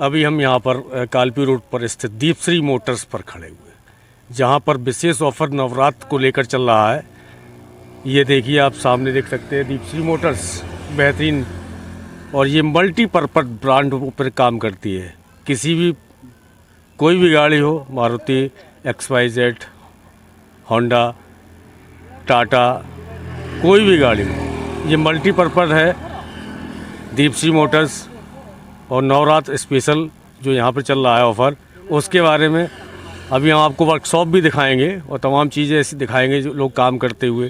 अभी हम यहाँ पर कालपी रोड पर स्थित दीपश्री मोटर्स पर खड़े हुए हैं, जहाँ पर विशेष ऑफर नवरात्र को लेकर चल रहा है। ये देखिए, आप सामने देख सकते हैं दीपश्री मोटर्स बेहतरीन, और ये मल्टीपर्पज़ ब्रांड पर काम करती है। कोई भी गाड़ी हो, मारुति, XYZ, होंडा, टाटा, कोई भी गाड़ी हो, ये मल्टीपर्पज़ है दीपश्री मोटर्स। और नवरात्र स्पेशल जो यहाँ पर चल रहा है ऑफ़र, उसके बारे में अभी हम आपको वर्कशॉप भी दिखाएंगे और तमाम चीज़ें ऐसी दिखाएंगे जो लोग काम करते हुए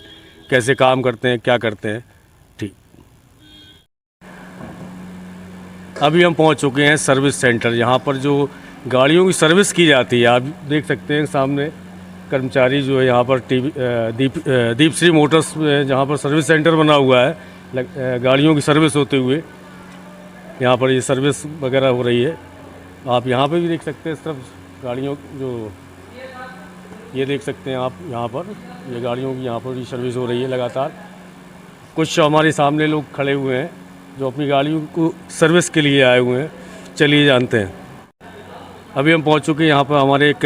कैसे काम करते हैं, क्या करते हैं। ठीक, अभी हम पहुँच चुके हैं सर्विस सेंटर, यहाँ पर जो गाड़ियों की सर्विस की जाती है। आप देख सकते हैं सामने कर्मचारी जो है यहाँ पर दीपश्री मोटर्स में, जहाँ पर सर्विस सेंटर बना हुआ है गाड़ियों की सर्विस होते हुए, यहाँ पर ये सर्विस वगैरह हो रही है। आप यहाँ पे भी देख सकते हैं, इस तरफ गाड़ियों जो ये देख सकते हैं आप, यहाँ पर ये गाड़ियों की यहाँ पर भी सर्विस हो रही है लगातार। कुछ हमारे सामने लोग खड़े हुए हैं जो अपनी गाड़ियों को सर्विस के लिए आए हुए हैं। चलिए जानते हैं। अभी हम पहुँच चुके हैं यहाँ पर, हमारे एक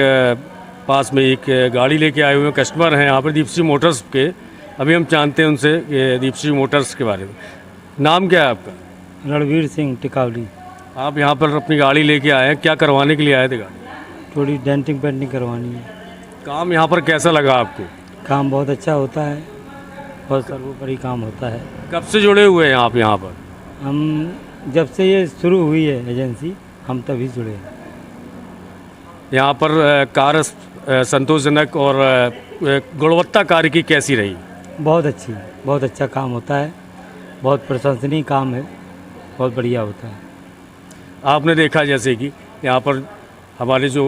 पास में एक गाड़ी लेके आए हुए हैं, कस्टमर हैं यहाँ पर दीपश्री मोटर्स के। अभी हम जानते हैं उनसे दीपश्री मोटर्स के बारे में। नाम क्या है आपका? रणवीर सिंह टिकावली। आप यहाँ पर अपनी गाड़ी लेके आए हैं, क्या करवाने के लिए आए थे गाड़ी? थोड़ी डेंटिंग पेंटिंग करवानी है। काम यहाँ पर कैसा लगा आपको? काम बहुत अच्छा होता है, बहुत सर्वोपरि काम होता है। कब से जुड़े हुए हैं आप यहाँ पर? हम जब से ये शुरू हुई है एजेंसी, हम तभी जुड़े हैं। यहाँ पर कार संतोषजनक और गुणवत्ता कार्य की कैसी रही? बहुत अच्छी, बहुत अच्छा काम होता है, बहुत प्रशंसनीय काम है, बहुत बढ़िया होता है। आपने देखा जैसे कि यहाँ पर हमारे जो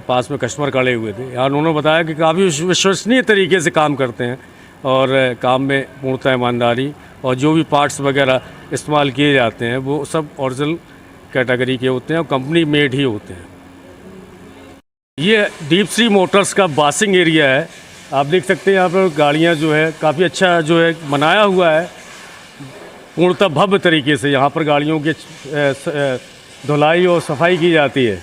पास में कस्टमर खड़े हुए थे, यहाँ उन्होंने बताया कि काफ़ी विश्वसनीय तरीके से काम करते हैं और काम में पूर्णतः ईमानदारी, और जो भी पार्ट्स वगैरह इस्तेमाल किए जाते हैं वो सब ओरिजिनल कैटेगरी के होते हैं और कंपनी मेड ही होते हैं। ये दीपश्री मोटर्स का बासिंग एरिया है। आप देख सकते हैं यहाँ पर गाड़ियाँ जो है काफ़ी अच्छा जो है बनाया हुआ है, पूर्णतः भव्य तरीके से यहाँ पर गाड़ियों की धुलाई और सफाई की जाती है।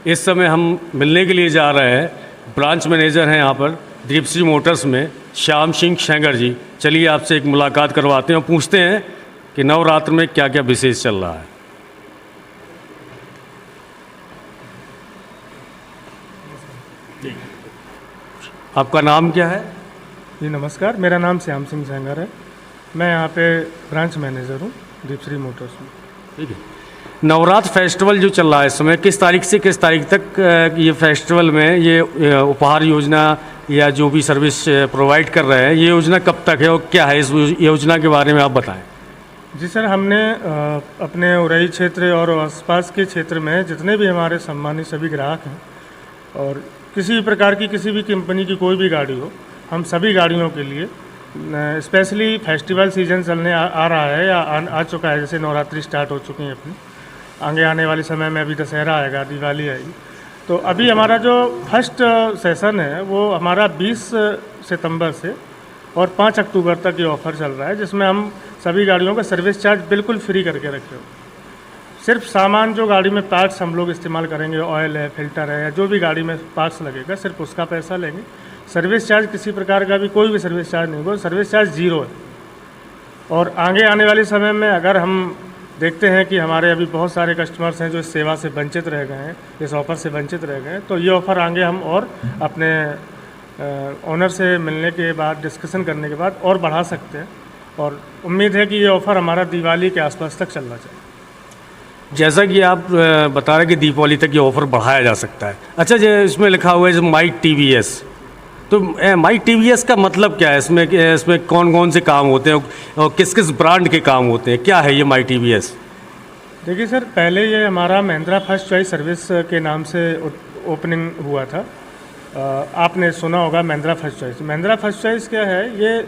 इस समय हम मिलने के लिए जा रहे हैं, ब्रांच मैनेजर हैं यहाँ पर दीपश्री मोटर्स में, श्याम सिंह सेंगर जी। चलिए आपसे एक मुलाकात करवाते हैं और पूछते हैं कि नवरात्र में क्या क्या विशेष चल रहा है। आपका नाम क्या है? जी नमस्कार, मेरा नाम श्याम सिंह सेंगर है। मैं यहाँ पे ब्रांच मैनेजर हूँ दीपश्री मोटर्स में। ठीक है। नवरात्र फेस्टिवल जो चल रहा है इस समय, किस तारीख से किस तारीख तक ये फेस्टिवल में ये उपहार योजना या जो भी सर्विस प्रोवाइड कर रहे हैं, ये योजना कब तक है और क्या है इस योजना के बारे में आप बताएं। जी सर, हमने अपने उरई क्षेत्र और आसपास के क्षेत्र में जितने भी हमारे सम्मानित सभी ग्राहक हैं, और किसी भी प्रकार की किसी भी कंपनी की कोई भी गाड़ी हो, हम सभी गाड़ियों के लिए स्पेशली फेस्टिवल सीजन चलने आ रहा है या आ चुका है। जैसे नवरात्रि स्टार्ट हो चुकी हैं अपनी, आगे आने वाले समय में अभी दशहरा आएगा, दिवाली आएगी। तो अभी हमारा जो फर्स्ट सेशन है वो हमारा 20 सितंबर से और 5 अक्टूबर तक ये ऑफ़र चल रहा है, जिसमें हम सभी गाड़ियों का सर्विस चार्ज बिल्कुल फ्री करके रखे हो। सिर्फ सामान जो गाड़ी में पार्ट्स हम लोग इस्तेमाल करेंगे, ऑयल है, फिल्टर है, या जो भी गाड़ी में पार्ट्स लगेगा, सिर्फ उसका पैसा लेंगे। सर्विस चार्ज किसी प्रकार का भी कोई भी सर्विस चार्ज नहीं होगा, सर्विस चार्ज ज़ीरो है। और आगे आने वाले समय में अगर हम देखते हैं कि हमारे अभी बहुत सारे कस्टमर्स हैं जो इस सेवा से वंचित रह गए हैं, इस ऑफ़र से वंचित रह गए हैं, तो ये ऑफ़र आगे हम और अपने ओनर से मिलने के बाद, डिस्कशन करने के बाद और बढ़ा सकते हैं। और उम्मीद है कि ये ऑफ़र हमारा दिवाली के आसपास तक चलना चाहिए। जैसा कि आप बता रहे हैं कि दीपावली तक ये ऑफ़र बढ़ाया जा सकता है। अच्छा, जो इसमें लिखा हुआ है माई TVS, तो माई TVS का मतलब क्या है? इसमें कौन कौन से काम होते हैं और किस किस ब्रांड के काम होते हैं? क्या है ये माई TVS? देखिए सर, पहले ये हमारा महिंद्रा फर्स्ट चॉइस सर्विस के नाम से ओपनिंग हुआ था। आपने सुना होगा Mahindra first choice. Mahindra first choice क्या है? ये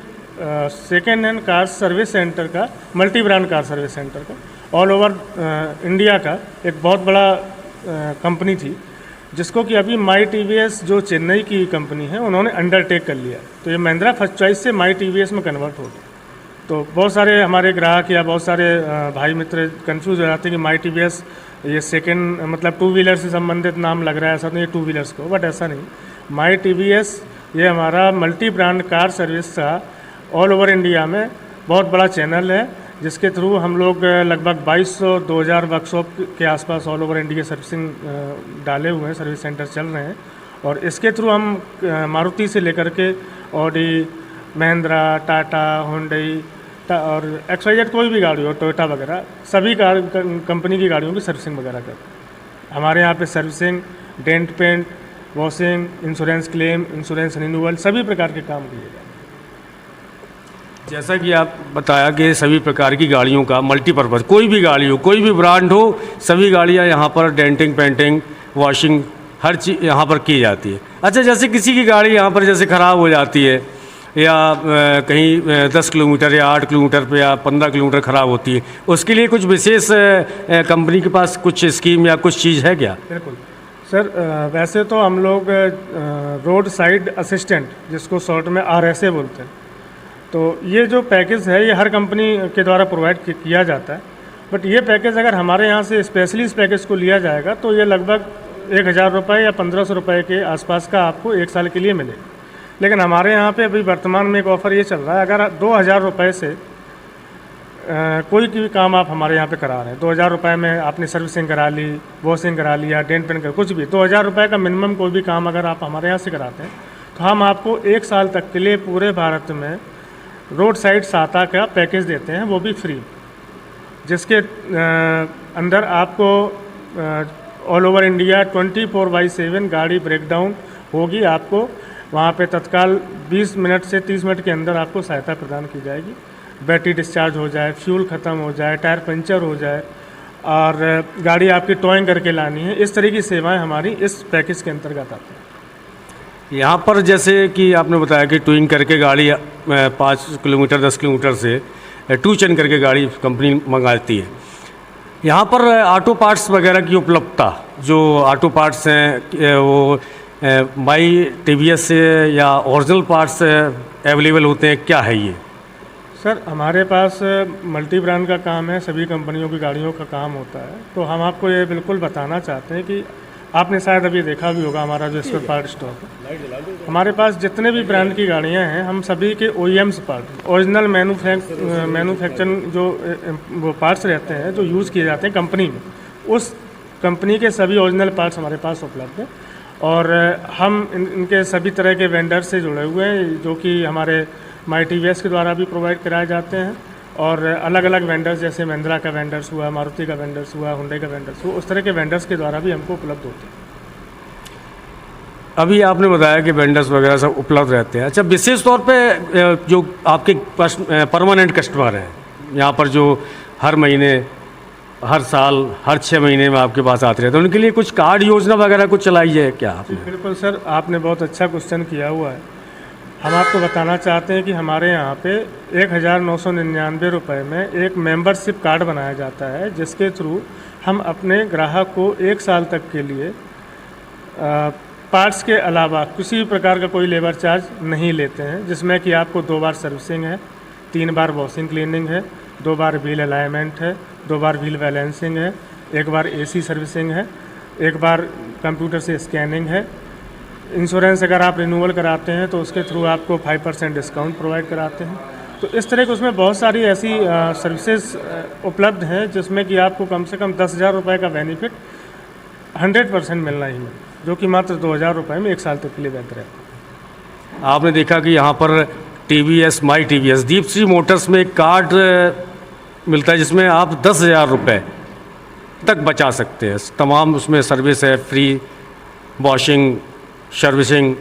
second hand car service center का, multi brand car service center का, ऑल ओवर इंडिया का एक बहुत बड़ा कंपनी थी, जिसको कि अभी माई TVS जो चेन्नई की कंपनी है, उन्होंने अंडरटेक कर लिया। तो ये महिंद्रा फर्स्ट चॉइस से माई TVS में कन्वर्ट हो गया। तो बहुत सारे हमारे ग्राहक या बहुत सारे भाई मित्र कंफ्यूज हो जाते हैं कि माई TVS ये सेकंड मतलब टू व्हीलर से संबंधित नाम लग रहा है, ऐसा नहीं टू व्हीलर्स को, बट ऐसा नहीं। माई TVS ये हमारा मल्टी ब्रांड कार सर्विस का ऑल ओवर इंडिया में बहुत बड़ा चैनल है, जिसके थ्रू हम लोग लगभग 2200-2000 वर्कशॉप के आसपास ऑल ओवर इंडिया सर्विसिंग डाले हुए हैं, सर्विस सेंटर चल रहे हैं। और इसके थ्रू हम मारुति से लेकर के ऑडी, महिंद्रा, टाटा, हुंडई और XYZ कोई भी गाड़ी हो, टोयोटा वगैरह, सभी कार कंपनी की गाड़ियों की सर्विसिंग वगैरह करते हैं। हमारे यहाँ पे servicing, dent paint, washing, insurance claim, insurance renewal, सभी प्रकार के काम किए जाते हैं। जैसा कि आप बताया कि सभी प्रकार की गाड़ियों का मल्टीपर्पज़, कोई भी गाड़ी हो, कोई भी ब्रांड हो, सभी गाड़ियाँ यहाँ पर डेंटिंग, पेंटिंग, वॉशिंग, हर चीज़ यहाँ पर की जाती है। अच्छा, जैसे किसी की गाड़ी यहाँ पर जैसे ख़राब हो जाती है या कहीं 10 किलोमीटर या 8 किलोमीटर पे या 15 किलोमीटर ख़राब होती है, उसके लिए कुछ विशेष कंपनी के पास कुछ स्कीम या कुछ चीज़ है क्या? बिल्कुल सर, वैसे तो हम लोग रोड साइड असिस्टेंट, जिसको शॉर्ट में RSA बोलते हैं, तो ये जो पैकेज है ये हर कंपनी के द्वारा प्रोवाइड किया जाता है। बट ये पैकेज अगर हमारे यहाँ से स्पेशली इस पैकेज को लिया जाएगा तो ये लगभग 1000 रुपये या 1500 रुपये के आसपास का आपको 1 साल के लिए मिलेगा। लेकिन हमारे यहाँ पे अभी वर्तमान में एक ऑफ़र ये चल रहा है, अगर 2000 रुपये से कोई भी काम आप हमारे यहाँ पे करा रहे हैं, 2000 रुपये में आपने सर्विसिंग करा ली, वॉशिंग करा ली या डेंट पेंट कर कुछ भी, 2000 रुपये का मिनिमम कोई भी काम अगर आप हमारे यहाँ से कराते हैं तो हम आपको 1 साल तक के लिए पूरे भारत में रोड साइड सहायता का पैकेज देते हैं, वो भी फ्री, जिसके अंदर आपको ऑल ओवर इंडिया 24/7 गाड़ी ब्रेकडाउन होगी, आपको वहाँ पे तत्काल 20 मिनट से 30 मिनट के अंदर आपको सहायता प्रदान की जाएगी। बैटरी डिस्चार्ज हो जाए, फ्यूल ख़त्म हो जाए, टायर पंचर हो जाए और गाड़ी आपकी टॉइंग करके लानी है, इस तरह की सेवाएं हमारी इस पैकेज के अंतर्गत आती हैं। यहाँ पर जैसे कि आपने बताया कि टूइंग करके गाड़ी 5 किलोमीटर 10 किलोमीटर से टू चेन करके गाड़ी कंपनी मंगाती है। यहाँ पर ऑटो पार्ट्स वगैरह की उपलब्धता, जो ऑटो पार्ट्स हैं वो माई TVS से या ओरिजिनल पार्ट्स अवेलेबल होते हैं, क्या है ये? सर, हमारे पास मल्टी ब्रांड का काम है, सभी कंपनियों की गाड़ियों का काम होता है, तो हम आपको ये बिल्कुल बताना चाहते हैं कि आपने शायद अभी देखा भी होगा हमारा जो स्पेयर पार्ट स्टॉक है, हमारे पास जितने भी ब्रांड की गाड़ियां हैं हम सभी के OEMs पार्ट, ओरिजिनल मैन्युफैक्चरिंग जो वो पार्ट्स रहते हैं जो यूज़ किए जाते हैं कंपनी में, उस कंपनी के सभी ओरिजिनल पार्ट्स हमारे पास उपलब्ध हैं। और हम इनके सभी तरह के वेंडर से जुड़े हुए हैं, जो कि हमारे माई TVS के द्वारा भी प्रोवाइड कराए जाते हैं, और अलग अलग वेंडर्स जैसे महिंद्रा का वेंडर्स हुआ, मारुति का वेंडर्स हुआ, हुंडई का वेंडर्स हुआ, उस तरह के वेंडर्स के द्वारा भी हमको उपलब्ध होते हैं। अभी आपने बताया कि वेंडर्स वगैरह सब उपलब्ध रहते हैं। अच्छा, विशेष तौर पे जो आपके परमानेंट कस्टमर हैं यहाँ पर, जो हर महीने, हर साल, हर 6 महीने में आपके पास आते रहते हैं, उनके लिए कुछ कार्ड योजना वगैरह कुछ चलाई है क्या आपने? बिल्कुल सर, आपने बहुत अच्छा क्वेश्चन किया हुआ है। हम आपको बताना चाहते हैं कि हमारे यहाँ पे 1999 रुपये में एक मेंबरशिप कार्ड बनाया जाता है, जिसके थ्रू हम अपने ग्राहक को 1 साल तक के लिए पार्ट्स के अलावा किसी भी प्रकार का कोई लेबर चार्ज नहीं लेते हैं, जिसमें कि आपको 2 बार सर्विसिंग है, 3 बार वॉशिंग क्लीनिंग है, 2 बार व्हील अलाइनमेंट है, 2 बार व्हील बैलेंसिंग है, 1 बार AC सर्विसिंग है, 1 बार कंप्यूटर से स्कैनिंग है। इंश्योरेंस अगर आप रिन्यूअल कराते हैं तो उसके थ्रू आपको 5% डिस्काउंट प्रोवाइड कराते हैं। तो इस तरह के उसमें बहुत सारी ऐसी सर्विसेज उपलब्ध हैं, जिसमें कि आपको कम से कम 10,000 रुपये का बेनिफिट 100% मिलना ही मिलना, जो कि मात्र 2,000 रुपये में 1 साल तक के लिए बेहतर है। आपने देखा कि यहाँ पर TVS, माई TVS, दीप श्री मोटर्स में एक कार्ड मिलता है जिसमें आप 10,000 रुपये तक बचा सकते हैं। तमाम उसमें सर्विस है, फ्री वॉशिंग, सर्विसिंग,